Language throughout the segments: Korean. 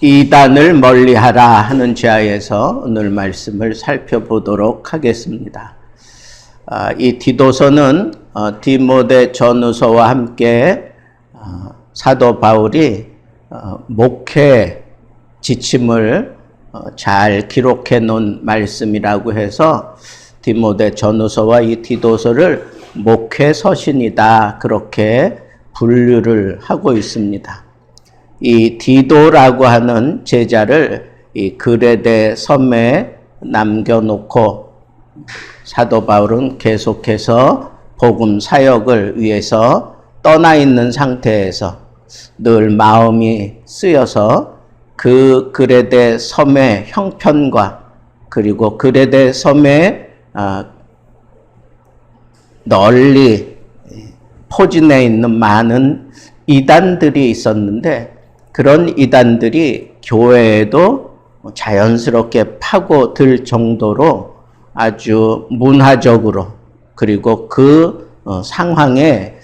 이단을 멀리하라 하는 지하에서 오늘 말씀을 살펴보도록 하겠습니다. 이 디도서는 디모데 전후서와 함께 사도 바울이 목회 지침을 잘 기록해 놓은 말씀이라고 해서 디모데 전후서와 이 디도서를 목회 서신이다, 그렇게 분류를 하고 있습니다. 이 디도라고 하는 제자를 이 그레데 섬에 남겨놓고 사도 바울은 계속해서 복음 사역을 위해서 떠나 있는 상태에서 늘 마음이 쓰여서 그 그레데 섬의 형편과 그리고 그레데 섬에 널리 포진해 있는 많은 이단들이 있었는데, 그런 이단들이 교회에도 자연스럽게 파고들 정도로 아주 문화적으로, 그리고 그 상황에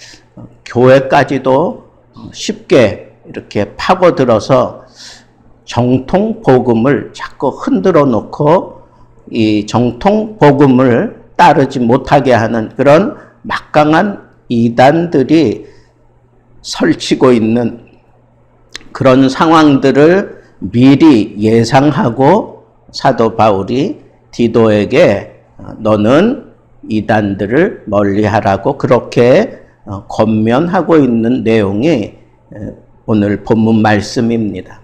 교회까지도 쉽게 이렇게 파고들어서 정통 복음을 자꾸 흔들어 놓고 이 정통 복음을 따르지 못하게 하는 그런 막강한 이단들이 설치고 있는 그런 상황들을 미리 예상하고 사도 바울이 디도에게 너는 이단들을 멀리하라고 그렇게 권면하고 있는 내용이 오늘 본문 말씀입니다.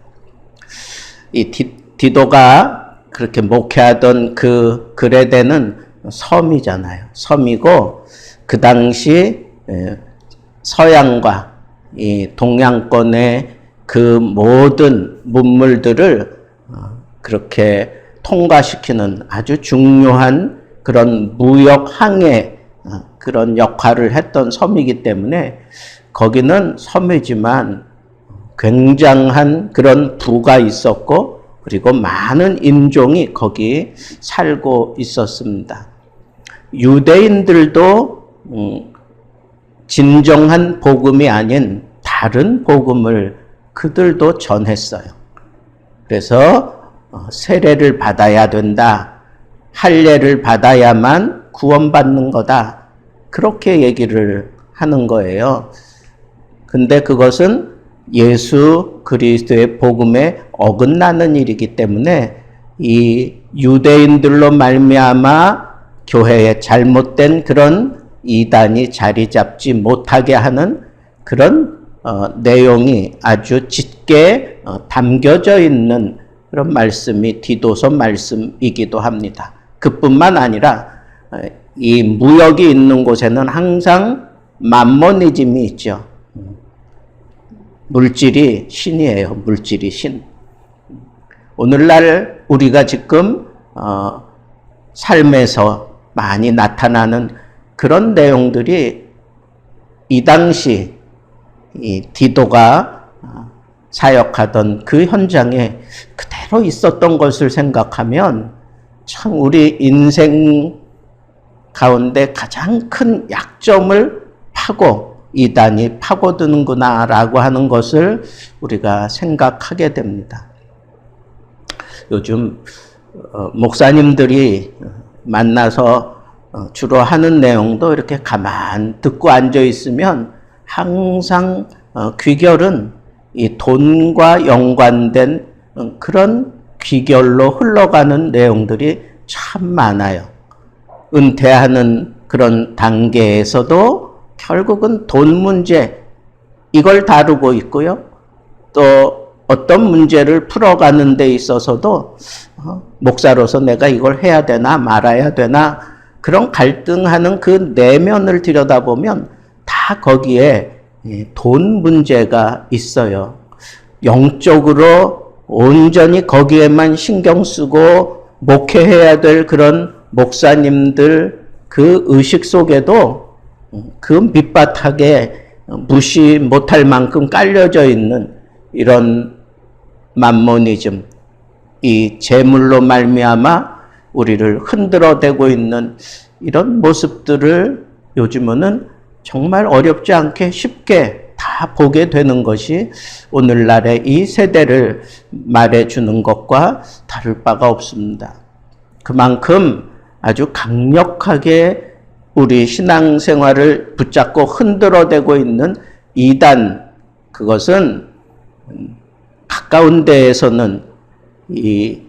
이 디도가 그렇게 목회하던 그 그레데는 섬이잖아요. 섬이고 그 당시 서양과 이 동양권의 그 모든 문물들을 그렇게 통과시키는 아주 중요한 그런 무역 항해 그런 역할을 했던 섬이기 때문에 거기는 섬이지만 굉장한 그런 부가 있었고, 그리고 많은 인종이 거기 살고 있었습니다. 유대인들도 진정한 복음이 아닌 다른 복음을 그들도 전했어요. 그래서 세례를 받아야 된다, 할례를 받아야만 구원받는 거다, 그렇게 얘기를 하는 거예요. 근데 그것은 예수 그리스도의 복음에 어긋나는 일이기 때문에 이 유대인들로 말미암아 교회에 잘못된 그런 이단이 자리 잡지 못하게 하는 그런 내용이 아주 짙게 담겨져 있는 그런 말씀이 디도서 말씀이기도 합니다. 그뿐만 아니라 이 무역이 있는 곳에는 항상 맘모니즘이 있죠. 물질이 신이에요. 물질이 신. 오늘날 우리가 지금 삶에서 많이 나타나는 그런 내용들이 이 당시 이 디도가 사역하던 그 현장에 그대로 있었던 것을 생각하면 참 우리 인생 가운데 가장 큰 약점을 이단이 파고드는구나 라고 하는 것을 우리가 생각하게 됩니다. 요즘 목사님들이 만나서 주로 하는 내용도 이렇게 가만 듣고 앉아 있으면 항상 귀결은 이 돈과 연관된 그런 귀결로 흘러가는 내용들이 참 많아요. 은퇴하는 그런 단계에서도 결국은 돈 문제, 이걸 다루고 있고요. 또 어떤 문제를 풀어가는 데 있어서도 목사로서 내가 이걸 해야 되나 말아야 되나 그런 갈등하는 그 내면을 들여다보면 다 거기에 돈 문제가 있어요. 영적으로 온전히 거기에만 신경 쓰고 목회해야 될 그런 목사님들 그 의식 속에도 그 밑바닥에 무시 못할 만큼 깔려져 있는 이런 맘모니즘, 이 재물로 말미암아 우리를 흔들어대고 있는 이런 모습들을 요즘은 정말 어렵지 않게 쉽게 다 다 보게 되는 것이 오늘날의 이 세대를 말해주는 것과 다를 바가 없습니다. 그만큼 아주 강력하게 우리 신앙생활을 붙잡고 흔들어대고 있는 이단, 그것은 가까운 데에서는 이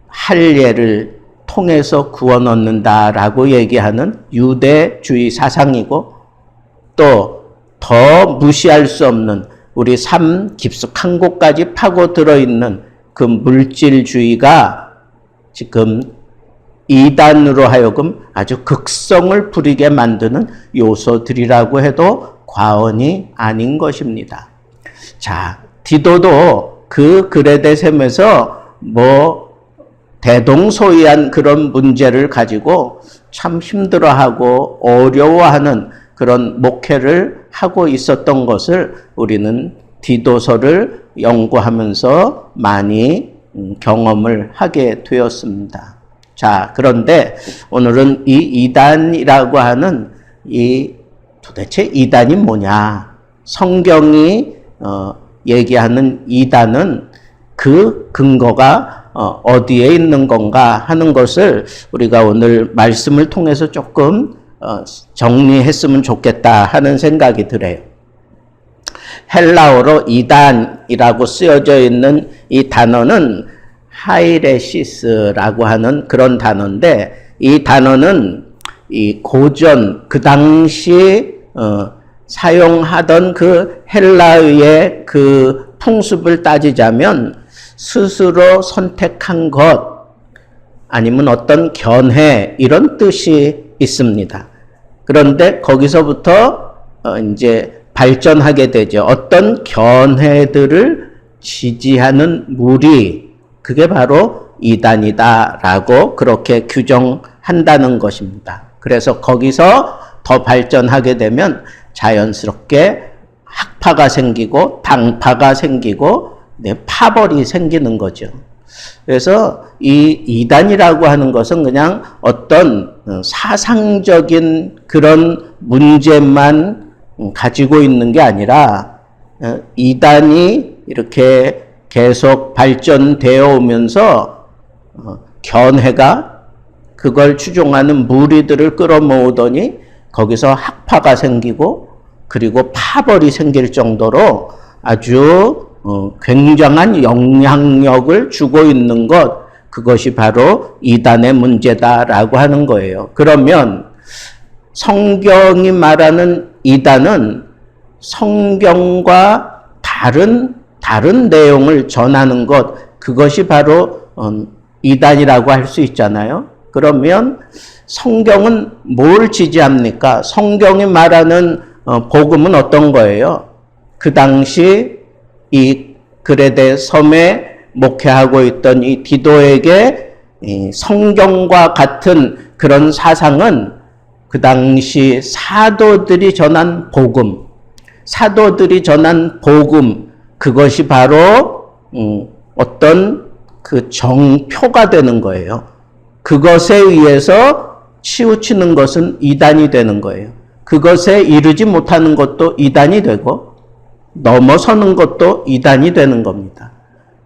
할례를 통해서 구원 얻는다라고 얘기하는 유대주의 사상이고, 또 더 무시할 수 없는 우리 삶 깊숙한 곳까지 파고 들어있는 그 물질주의가 지금 이단으로 하여금 아주 극성을 부리게 만드는 요소들이라고 해도 과언이 아닌 것입니다. 자, 디도도 그 그레데 셈에서 대동소이한 그런 문제를 가지고 참 힘들어하고 어려워하는 그런 목회를 하고 있었던 것을 우리는 디도서를 연구하면서 많이 경험을 하게 되었습니다. 자, 그런데 오늘은 이 이단이라고 하는 도대체 이단이 뭐냐? 성경이 얘기하는 이단은 그 근거가 어디에 있는 건가 하는 것을 우리가 오늘 말씀을 통해서 조금 정리했으면 좋겠다 하는 생각이 들어요. 헬라어로 이단이라고 쓰여져 있는 이 단어는 하이레시스라고 하는 그런 단어인데, 이 단어는 이 고전 그 당시 사용하던 그 헬라어의 그 풍습을 따지자면 스스로 선택한 것 아니면 어떤 견해 이런 뜻이 있습니다. 그런데 거기서부터 이제 발전하게 되죠. 어떤 견해들을 지지하는 무리, 그게 바로 이단이다라고 그렇게 규정한다는 것입니다. 그래서 거기서 더 발전하게 되면 자연스럽게 학파가 생기고 당파가 생기고 파벌이 생기는 거죠. 그래서 이 이단이라고 하는 것은 그냥 어떤 사상적인 그런 문제만 가지고 있는 게 아니라, 이단이 이렇게 계속 발전되어 오면서 견해가 그걸 추종하는 무리들을 끌어모으더니 거기서 학파가 생기고 그리고 파벌이 생길 정도로 아주 굉장한 영향력을 주고 있는 것, 그것이 바로 이단의 문제다라고 하는 거예요. 그러면 성경이 말하는 이단은 성경과 다른 내용을 전하는 것, 그것이 바로 이단이라고 할 수 있잖아요. 그러면 성경은 뭘 지지합니까? 성경이 말하는 복음은 어떤 거예요? 그 당시 이 그레데 섬에 목회하고 있던 이 디도에게 성경과 같은 그런 사상은 그 당시 사도들이 전한 복음, 그것이 바로 어떤 그 정표가 되는 거예요. 그것에 의해서 치우치는 것은 이단이 되는 거예요. 그것에 이르지 못하는 것도 이단이 되고 넘어서는 것도 이단이 되는 겁니다.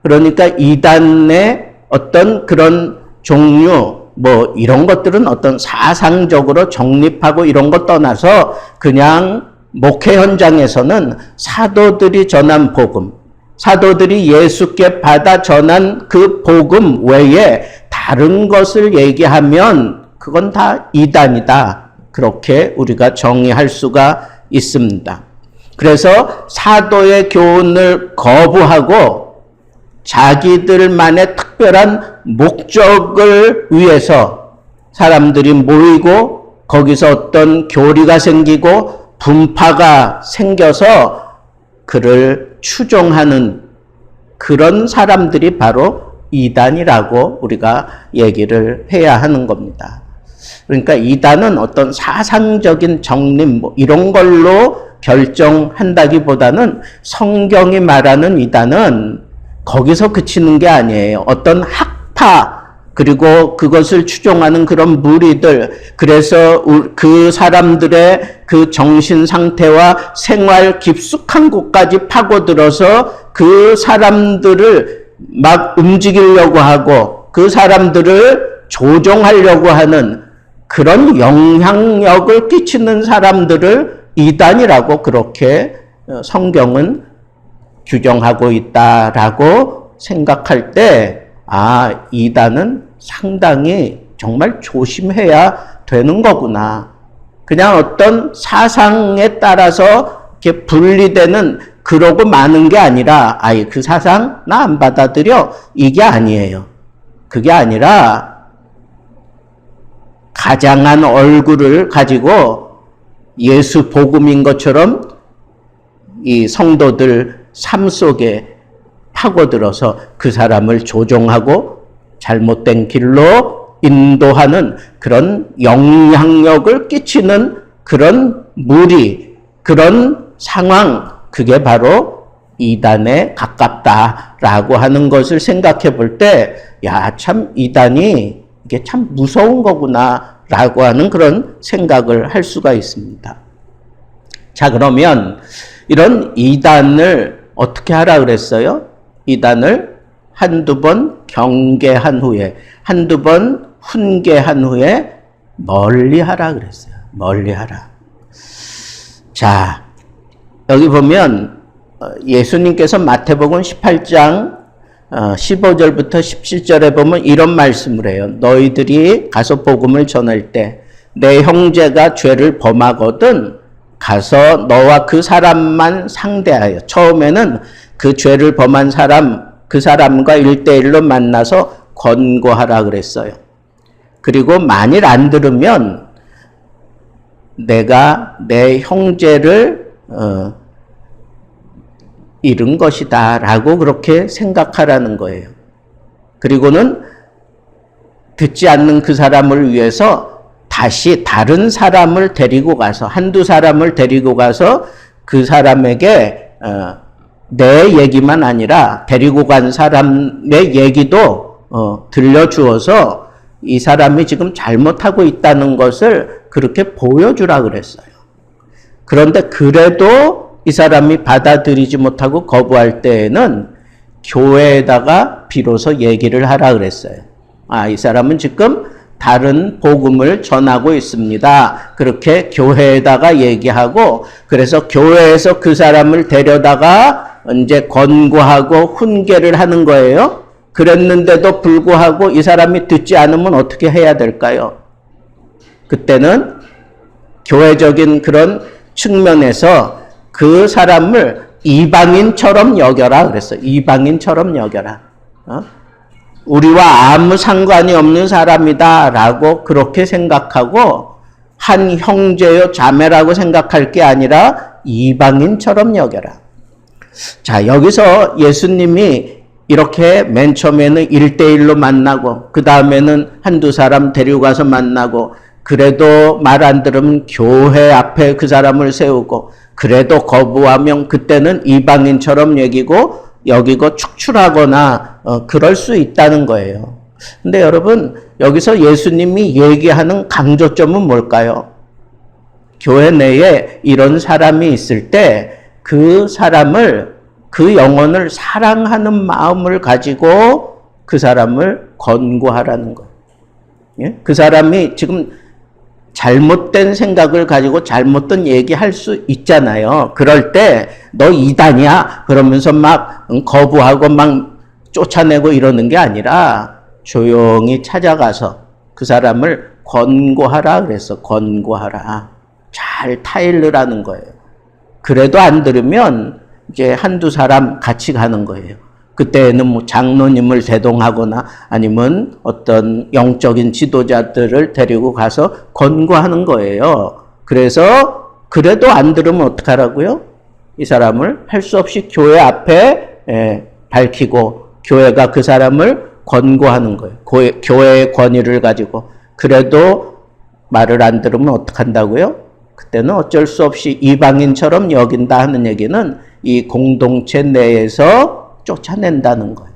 그러니까 이단의 어떤 그런 종류, 이런 것들은 어떤 사상적으로 정립하고 이런 것 떠나서 그냥 목회 현장에서는 사도들이 전한 복음, 사도들이 예수께 받아 전한 그 복음 외에 다른 것을 얘기하면 그건 다 이단이다. 그렇게 우리가 정의할 수가 있습니다. 그래서 사도의 교훈을 거부하고 자기들만의 특별한 목적을 위해서 사람들이 모이고 거기서 어떤 교리가 생기고 분파가 생겨서 그를 추종하는 그런 사람들이 바로 이단이라고 우리가 얘기를 해야 하는 겁니다. 그러니까 이단은 어떤 사상적인 정립 이런 걸로 결정한다기보다는 성경이 말하는 이단은 거기서 그치는 게 아니에요. 어떤 학파, 그리고 그것을 추종하는 그런 무리들, 그래서 그 사람들의 그 정신 상태와 생활 깊숙한 곳까지 파고들어서 그 사람들을 막 움직이려고 하고 그 사람들을 조종하려고 하는 그런 영향력을 끼치는 사람들을 이단이라고 그렇게 성경은 규정하고 있다라고 생각할 때, 이단은 상당히 정말 조심해야 되는 거구나. 그냥 어떤 사상에 따라서 이렇게 분리되는 그러고 마는 게 아니라, 그 사상 나 안 받아들여. 이게 아니에요. 그게 아니라 가장한 얼굴을 가지고 예수 복음인 것처럼 이 성도들 삶 속에 파고들어서 그 사람을 조종하고 잘못된 길로 인도하는 그런 영향력을 끼치는 그런 무리, 그런 상황, 그게 바로 이단에 가깝다라고 하는 것을 생각해 볼 때, 참 이단이 이게 참 무서운 거구나라고 하는 그런 생각을 할 수가 있습니다. 자, 그러면 이런 이단을 어떻게 하라 그랬어요? 이단을 한두 번 경계한 후에, 한두 번 훈계한 후에 멀리 하라 그랬어요. 멀리 하라. 자, 여기 보면 예수님께서 마태복음 18장 15절부터 17절에 보면 이런 말씀을 해요. 너희들이 가서 복음을 전할 때 내 형제가 죄를 범하거든 가서 너와 그 사람만 상대하여, 처음에는 그 죄를 범한 사람, 그 사람과 1대1로 만나서 권고하라 그랬어요. 그리고 만일 안 들으면 내가 내 형제를 잃은 것이다 라고 그렇게 생각하라는 거예요. 그리고는 듣지 않는 그 사람을 위해서 다시 다른 사람을 데리고 가서, 한두 사람을 데리고 가서 그 사람에게 내 얘기만 아니라 데리고 간 사람의 얘기도 들려주어서 이 사람이 지금 잘못하고 있다는 것을 그렇게 보여주라 그랬어요. 그런데 그래도 이 사람이 받아들이지 못하고 거부할 때에는 교회에다가 비로소 얘기를 하라 그랬어요. 이 사람은 지금 다른 복음을 전하고 있습니다. 그렇게 교회에다가 얘기하고, 그래서 교회에서 그 사람을 데려다가 이제 권고하고 훈계를 하는 거예요. 그랬는데도 불구하고 이 사람이 듣지 않으면 어떻게 해야 될까요? 그때는 교회적인 그런 측면에서 그 사람을 이방인처럼 여겨라 그랬어요. 이방인처럼 여겨라. 우리와 아무 상관이 없는 사람이다 라고 그렇게 생각하고 한 형제요 자매라고 생각할 게 아니라 이방인처럼 여겨라. 자, 여기서 예수님이 이렇게 맨 처음에는 1대1로 만나고 그 다음에는 한두 사람 데리고 가서 만나고, 그래도 말 안 들으면 교회 앞에 그 사람을 세우고, 그래도 거부하면 그때는 이방인처럼 여기고 축출하거나 그럴 수 있다는 거예요. 근데 여러분, 여기서 예수님이 얘기하는 강조점은 뭘까요? 교회 내에 이런 사람이 있을 때 그 사람을, 그 영혼을 사랑하는 마음을 가지고 그 사람을 권고하라는 거예요. 예? 그 사람이 지금 잘못된 생각을 가지고 잘못된 얘기할 수 있잖아요. 그럴 때 너 이단이야 그러면서 막 거부하고 막 쫓아내고 이러는 게 아니라 조용히 찾아가서 그 사람을 권고하라 그래서 권고하라. 잘 타일르라는 거예요. 그래도 안 들으면 이제 한두 사람 같이 가는 거예요. 그때는 뭐 장로님을 대동하거나 아니면 어떤 영적인 지도자들을 데리고 가서 권고하는 거예요. 그래서 그래도 안 들으면 어떡하라고요? 이 사람을 할 수 없이 교회 앞에 밝히고 교회가 그 사람을 권고하는 거예요. 교회의 권위를 가지고. 그래도 말을 안 들으면 어떡한다고요? 그때는 어쩔 수 없이 이방인처럼 여긴다 하는 얘기는 이 공동체 내에서 쫓아낸다는 거예요.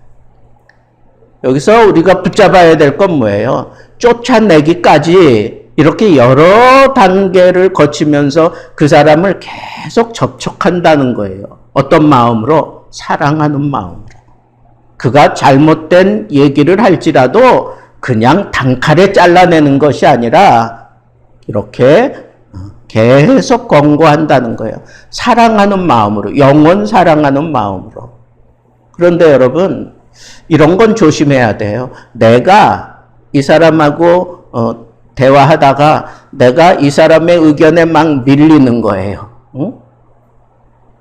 여기서 우리가 붙잡아야 될 건 뭐예요? 쫓아내기까지 이렇게 여러 단계를 거치면서 그 사람을 계속 접촉한다는 거예요. 어떤 마음으로? 사랑하는 마음으로. 그가 잘못된 얘기를 할지라도 그냥 단칼에 잘라내는 것이 아니라 이렇게 계속 권고한다는 거예요. 사랑하는 마음으로, 영원 사랑하는 마음으로. 그런데 여러분, 이런 건 조심해야 돼요. 내가 이 사람하고 대화하다가 내가 이 사람의 의견에 막 밀리는 거예요.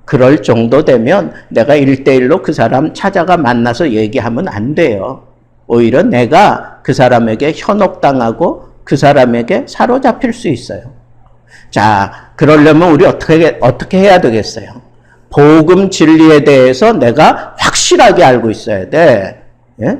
그럴 정도 되면 내가 1대1로 그 사람 찾아가 만나서 얘기하면 안 돼요. 오히려 내가 그 사람에게 현혹당하고 그 사람에게 사로잡힐 수 있어요. 자, 그러려면 우리 어떻게 해야 되겠어요? 복음 진리에 대해서 내가 확실하게 알고 있어야 돼. 예?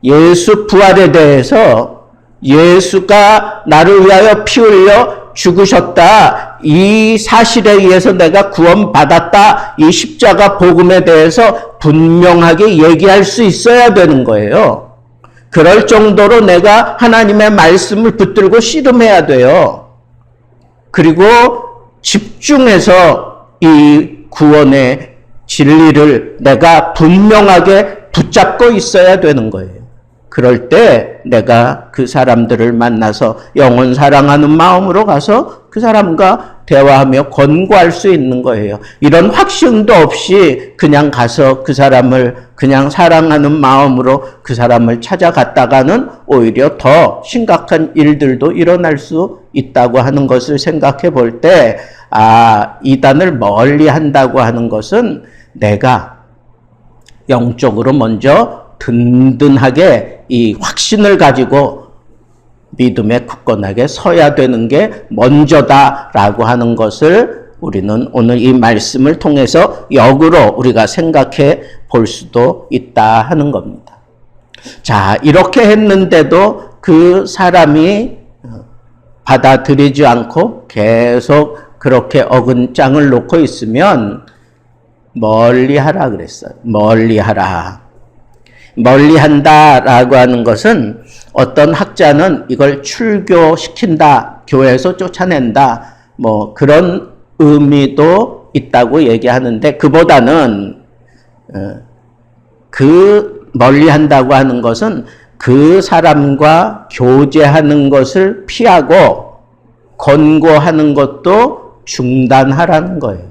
예수 부활에 대해서 예수가 나를 위하여 피 흘려 죽으셨다. 이 사실에 의해서 내가 구원받았다. 이 십자가 복음에 대해서 분명하게 얘기할 수 있어야 되는 거예요. 그럴 정도로 내가 하나님의 말씀을 붙들고 씨름해야 돼요. 그리고 집중해서 이 구원의 진리를 내가 분명하게 붙잡고 있어야 되는 거예요. 그럴 때 내가 그 사람들을 만나서 영원 사랑하는 마음으로 가서 그 사람과 대화하며 권고할 수 있는 거예요. 이런 확신도 없이 그냥 가서 그 사람을 그냥 사랑하는 마음으로 그 사람을 찾아갔다가는 오히려 더 심각한 일들도 일어날 수 있다고 하는 것을 생각해 볼 때, 이단을 멀리 한다고 하는 것은 내가 영적으로 먼저 든든하게 이 확신을 가지고 믿음에 굳건하게 서야 되는 게 먼저다라고 하는 것을 우리는 오늘 이 말씀을 통해서 역으로 우리가 생각해 볼 수도 있다 하는 겁니다. 자, 이렇게 했는데도 그 사람이 받아들이지 않고 계속 그렇게 어근장을 놓고 있으면 멀리 하라 그랬어요. 멀리 하라. 멀리 한다라고 하는 것은 어떤 학자는 이걸 출교시킨다, 교회에서 쫓아낸다, 뭐 그런 의미도 있다고 얘기하는데, 그보다는 그 멀리 한다고 하는 것은 그 사람과 교제하는 것을 피하고 권고하는 것도 중단하라는 거예요.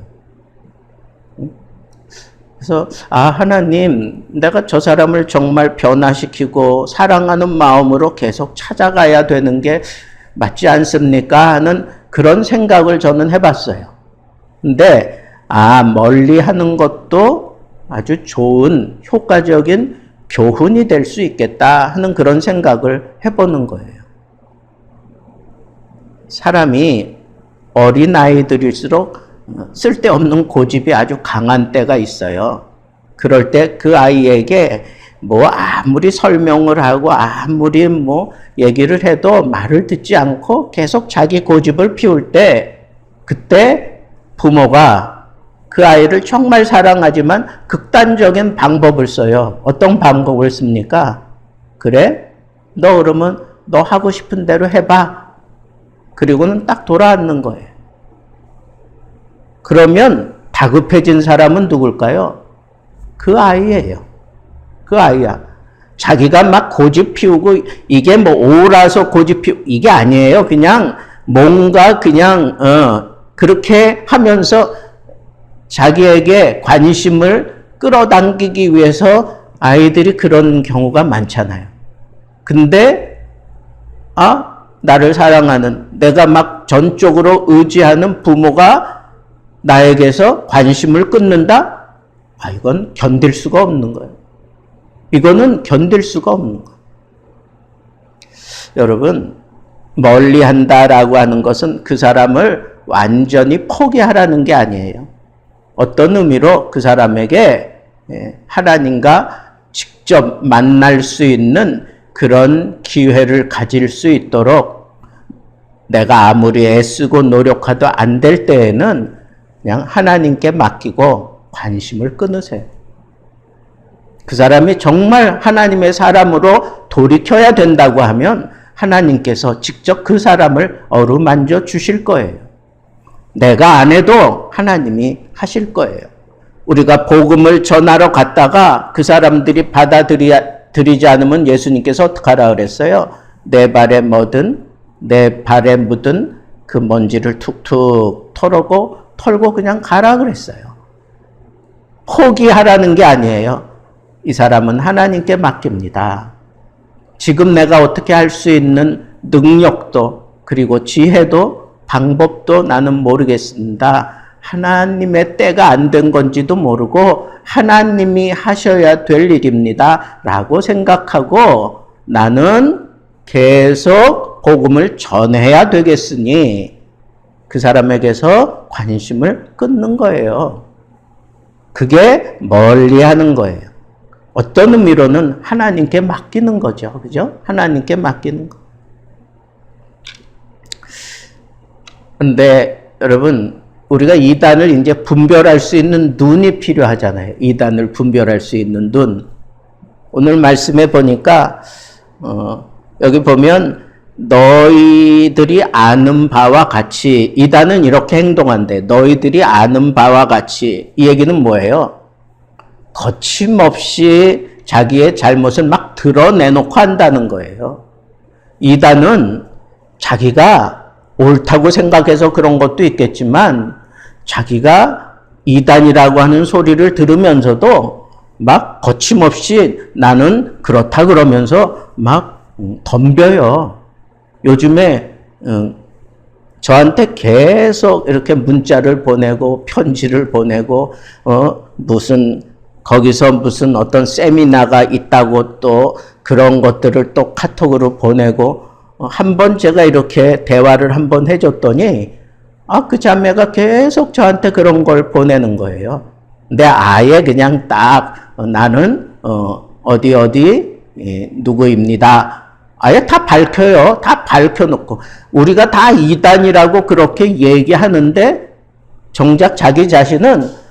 그래서 하나님, 내가 저 사람을 정말 변화시키고 사랑하는 마음으로 계속 찾아가야 되는 게 맞지 않습니까? 하는 그런 생각을 저는 해봤어요. 근데 멀리 하는 것도 아주 좋은 효과적인 교훈이 될 수 있겠다 하는 그런 생각을 해보는 거예요. 사람이 어린아이들일수록 쓸데없는 고집이 아주 강한 때가 있어요. 그럴 때 그 아이에게 뭐 아무리 설명을 하고 아무리 뭐 얘기를 해도 말을 듣지 않고 계속 자기 고집을 피울 때, 그때 부모가 그 아이를 정말 사랑하지만 극단적인 방법을 써요. 어떤 방법을 씁니까? 그래? 너 그러면 너 하고 싶은 대로 해봐. 그리고는 딱 돌아앉는 거예요. 그러면 다급해진 사람은 누굴까요? 그 아이예요. 그 아이야. 자기가 막 고집 피우고 이게 뭐 오라서 고집 피우고 이게 아니에요. 그냥 뭔가 그냥 그렇게 하면서 자기에게 관심을 끌어당기기 위해서 아이들이 그런 경우가 많잖아요. 근데 나를 사랑하는, 내가 막 전적으로 의지하는 부모가 나에게서 관심을 끊는다? 이건 견딜 수가 없는 거예요. 이거는 견딜 수가 없는 거예요. 여러분, 멀리 한다라고 하는 것은 그 사람을 완전히 포기하라는 게 아니에요. 어떤 의미로 그 사람에게 하나님과 직접 만날 수 있는 그런 기회를 가질 수 있도록, 내가 아무리 애쓰고 노력해도 안 될 때에는 그냥 하나님께 맡기고 관심을 끊으세요. 그 사람이 정말 하나님의 사람으로 돌이켜야 된다고 하면 하나님께서 직접 그 사람을 어루만져 주실 거예요. 내가 안 해도 하나님이 하실 거예요. 우리가 복음을 전하러 갔다가 그 사람들이 받아들이지 않으면 예수님께서 어떻게 하라 그랬어요? 내 발에 묻은 그 먼지를 툭툭 털고 그냥 가라 그랬어요. 포기하라는 게 아니에요. 이 사람은 하나님께 맡깁니다. 지금 내가 어떻게 할 수 있는 능력도 그리고 지혜도 방법도 나는 모르겠습니다. 하나님의 때가 안 된 건지도 모르고 하나님이 하셔야 될 일입니다. 라고 생각하고 나는 계속 복음을 전해야 되겠으니 그 사람에게서 관심을 끊는 거예요. 그게 멀리하는 거예요. 어떤 의미로는 하나님께 맡기는 거죠. 그죠? 하나님께 맡기는 거. 근데 여러분, 우리가 이단을 이제 분별할 수 있는 눈이 필요하잖아요. 이단을 분별할 수 있는 눈. 오늘 말씀해 보니까 여기 보면 너희들이 아는 바와 같이, 이단은 이렇게 행동한대. 너희들이 아는 바와 같이. 이 얘기는 뭐예요? 거침없이 자기의 잘못을 막 드러내놓고 한다는 거예요. 이단은 자기가 옳다고 생각해서 그런 것도 있겠지만 자기가 이단이라고 하는 소리를 들으면서도 막 거침없이 나는 그렇다 그러면서 막 덤벼요. 요즘에 저한테 계속 이렇게 문자를 보내고 편지를 보내고 거기서 무슨 어떤 세미나가 있다고 또 그런 것들을 또 카톡으로 보내고 한번 제가 이렇게 대화를 한번 해줬더니 그 자매가 계속 저한테 그런 걸 보내는 거예요. 근데 아예 그냥 딱 나는 어디 누구입니다. 아예 다 밝혀요. 다 밝혀놓고 우리가 다 이단이라고 그렇게 얘기하는데 정작 자기 자신은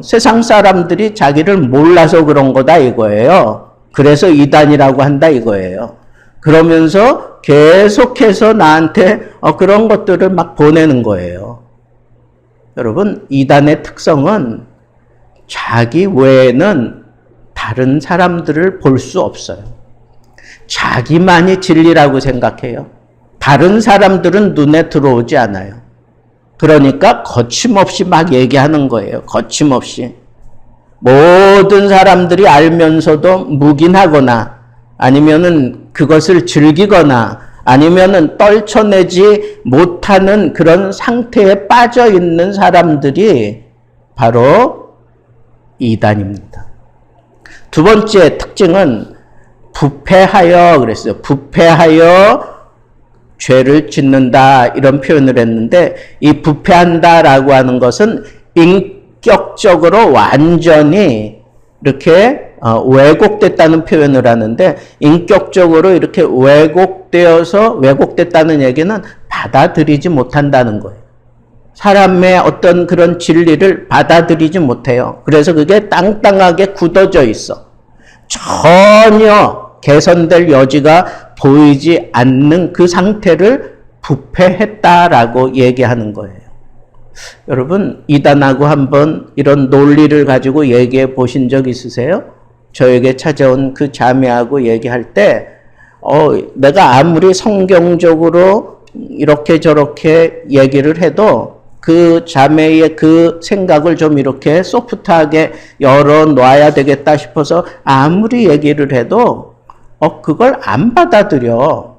세상 사람들이 자기를 몰라서 그런 거다 이거예요. 그래서 이단이라고 한다 이거예요. 그러면서 계속해서 나한테 그런 것들을 막 보내는 거예요. 여러분, 이단의 특성은 자기 외에는 다른 사람들을 볼 수 없어요. 자기만이 진리라고 생각해요. 다른 사람들은 눈에 들어오지 않아요. 그러니까 거침없이 막 얘기하는 거예요. 거침없이. 모든 사람들이 알면서도 묵인하거나 아니면은 그것을 즐기거나 아니면은 떨쳐내지 못하는 그런 상태에 빠져 있는 사람들이 바로 이단입니다. 두 번째 특징은 부패하여 그랬어요. 부패하여 죄를 짓는다 이런 표현을 했는데 이 부패한다라고 하는 것은 인격적으로 완전히 이렇게 왜곡됐다는 표현을 하는데 인격적으로 이렇게 왜곡됐다는 얘기는 받아들이지 못한다는 거예요. 사람의 어떤 그런 진리를 받아들이지 못해요. 그래서 그게 땅땅하게 굳어져 있어. 전혀 개선될 여지가 보이지 않는 그 상태를 부패했다라고 얘기하는 거예요. 여러분, 이단하고 한번 이런 논리를 가지고 얘기해 보신 적 있으세요? 저에게 찾아온 그 자매하고 얘기할 때 내가 아무리 성경적으로 이렇게 저렇게 얘기를 해도 그 자매의 그 생각을 좀 이렇게 소프트하게 열어놔야 되겠다 싶어서 아무리 얘기를 해도 그걸 안 받아들여.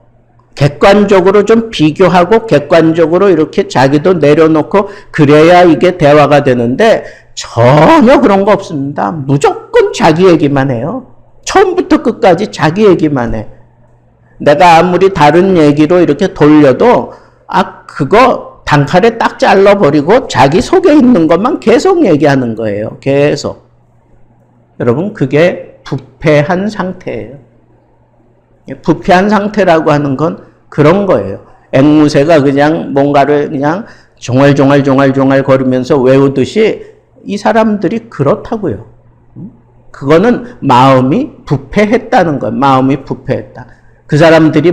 객관적으로 좀 비교하고 객관적으로 이렇게 자기도 내려놓고 그래야 이게 대화가 되는데 전혀 그런 거 없습니다. 무조건 자기 얘기만 해요. 처음부터 끝까지 자기 얘기만 해. 내가 아무리 다른 얘기로 이렇게 돌려도 그거 단칼에 딱 잘라버리고 자기 속에 있는 것만 계속 얘기하는 거예요. 계속. 여러분, 그게 부패한 상태예요. 부패한 상태라고 하는 건 그런 거예요. 앵무새가 그냥 뭔가를 그냥 종알종알 거리면서 외우듯이 이 사람들이 그렇다고요. 그거는 마음이 부패했다는 거예요. 마음이 부패했다. 그 사람들이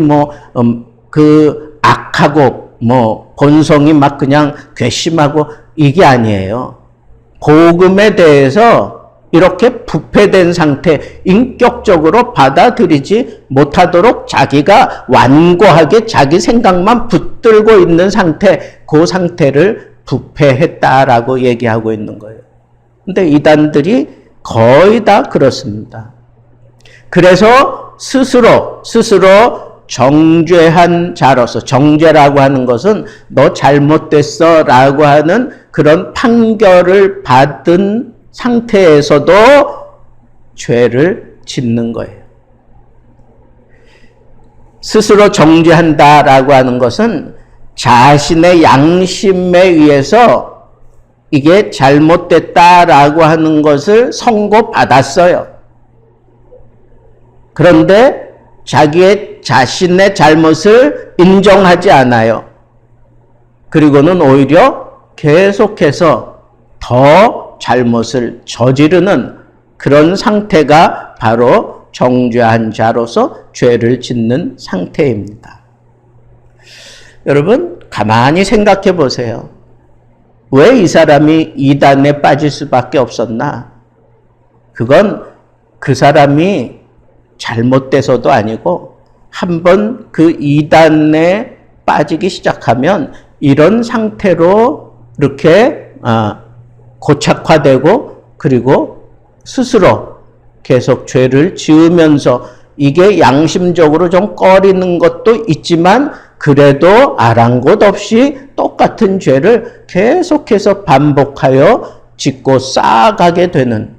그 악하고 본성이 막 그냥 괘씸하고 이게 아니에요. 복음에 대해서 이렇게 부패된 상태, 인격적으로 받아들이지 못하도록 자기가 완고하게 자기 생각만 붙들고 있는 상태, 그 상태를 부패했다라고 얘기하고 있는 거예요. 근데 이단들이 거의 다 그렇습니다. 그래서 스스로 정죄한 자로서, 정죄라고 하는 것은 너 잘못됐어 라고 하는 그런 판결을 받은 상태에서도 죄를 짓는 거예요. 스스로 정죄한다라고 하는 것은 자신의 양심에 의해서 이게 잘못됐다라고 하는 것을 선고받았어요. 그런데 자신의 잘못을 인정하지 않아요. 그리고는 오히려 계속해서 더 잘못을 저지르는 그런 상태가 바로 정죄한 자로서 죄를 짓는 상태입니다. 여러분, 가만히 생각해 보세요. 왜 이 사람이 이단에 빠질 수밖에 없었나? 그건 그 사람이 잘못돼서도 아니고 한번 그 이단에 빠지기 시작하면 이런 상태로 이렇게 고착화되고 그리고 스스로 계속 죄를 지으면서 이게 양심적으로 좀 꺼리는 것도 있지만 그래도 아랑곳 없이 똑같은 죄를 계속해서 반복하여 짓고 쌓아가게 되는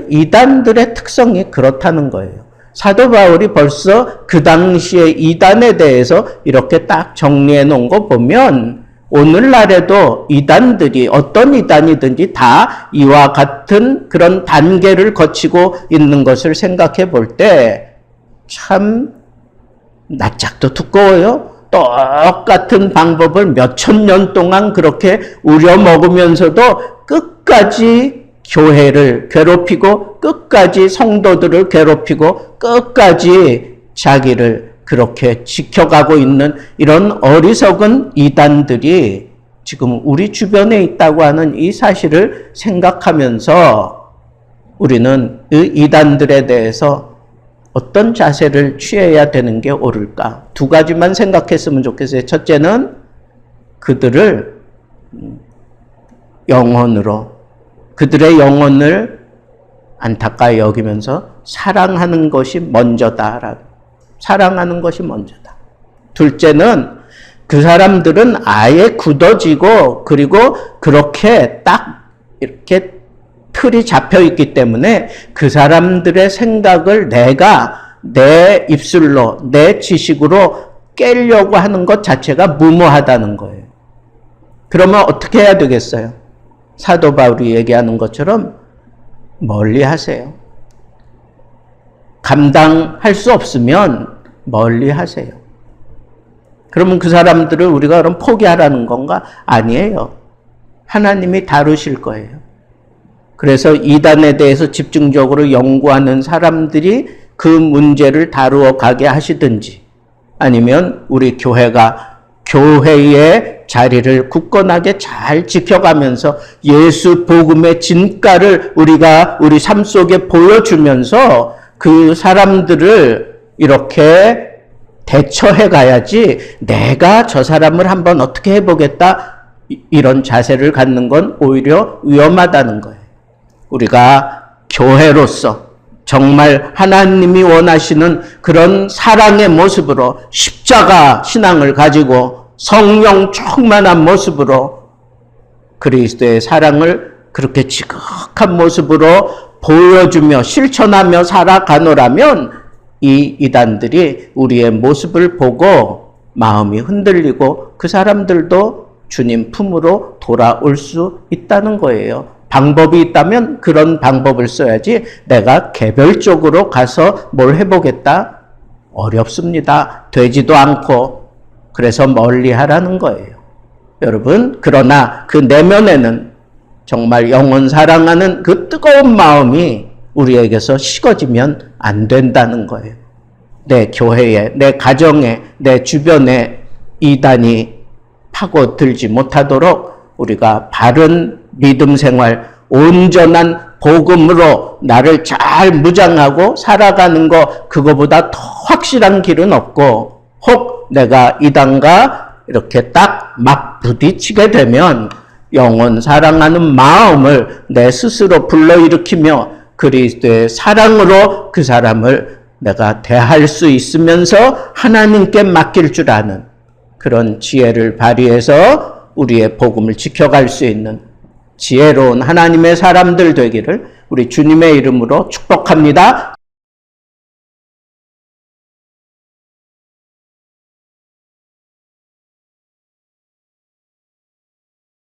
이단들의 특성이 그렇다는 거예요. 사도 바울이 벌써 그 당시에 이단에 대해서 이렇게 딱 정리해 놓은 거 보면 오늘날에도 이단들이 어떤 이단이든지 다 이와 같은 그런 단계를 거치고 있는 것을 생각해 볼 때 참 낯짝도 두꺼워요. 똑같은 방법을 몇천 년 동안 그렇게 우려먹으면서도 끝까지 교회를 괴롭히고 끝까지 성도들을 괴롭히고 끝까지 자기를 그렇게 지켜가고 있는 이런 어리석은 이단들이 지금 우리 주변에 있다고 하는 이 사실을 생각하면서 우리는 이 이단들에 대해서 어떤 자세를 취해야 되는 게 옳을까? 두 가지만 생각했으면 좋겠어요. 첫째는 그들을 영혼으로, 그들의 영혼을 안타까이 여기면서 사랑하는 것이 먼저다. 사랑하는 것이 먼저다. 둘째는 그 사람들은 아예 굳어지고 그리고 그렇게 딱 이렇게 틀이 잡혀 있기 때문에 그 사람들의 생각을 내가 내 입술로, 내 지식으로 깨려고 하는 것 자체가 무모하다는 거예요. 그러면 어떻게 해야 되겠어요? 사도 바울이 얘기하는 것처럼 멀리 하세요. 감당할 수 없으면 멀리 하세요. 그러면 그 사람들을 우리가 그럼 포기하라는 건가? 아니에요. 하나님이 다루실 거예요. 그래서 이단에 대해서 집중적으로 연구하는 사람들이 그 문제를 다루어 가게 하시든지 아니면 우리 교회가 교회의 자리를 굳건하게 잘 지켜가면서 예수 복음의 진가를 우리가 우리 삶 속에 보여주면서 그 사람들을 이렇게 대처해 가야지 내가 저 사람을 한번 어떻게 해보겠다 이런 자세를 갖는 건 오히려 위험하다는 거예요. 우리가 교회로서 정말 하나님이 원하시는 그런 사랑의 모습으로 십자가 신앙을 가지고 성령 충만한 모습으로 그리스도의 사랑을 그렇게 지극한 모습으로 보여주며 실천하며 살아가노라면 이 이단들이 우리의 모습을 보고 마음이 흔들리고 그 사람들도 주님 품으로 돌아올 수 있다는 거예요. 방법이 있다면 그런 방법을 써야지 내가 개별적으로 가서 뭘 해보겠다? 어렵습니다. 되지도 않고 그래서 멀리 하라는 거예요. 여러분, 그러나 그 내면에는 정말 영혼 사랑하는 그 뜨거운 마음이 우리에게서 식어지면 안 된다는 거예요. 내 교회에, 내 가정에, 내 주변에 이단이 파고들지 못하도록 우리가 바른 믿음 생활, 온전한 복음으로 나를 잘 무장하고 살아가는 거, 그거보다 더 확실한 길은 없고, 혹 내가 이단과 이렇게 딱 막 부딪히게 되면 영혼 사랑하는 마음을 내 스스로 불러일으키며 그리스도의 사랑으로 그 사람을 내가 대할 수 있으면서 하나님께 맡길 줄 아는 그런 지혜를 발휘해서 우리의 복음을 지켜갈 수 있는 지혜로운 하나님의 사람들 되기를 우리 주님의 이름으로 축복합니다.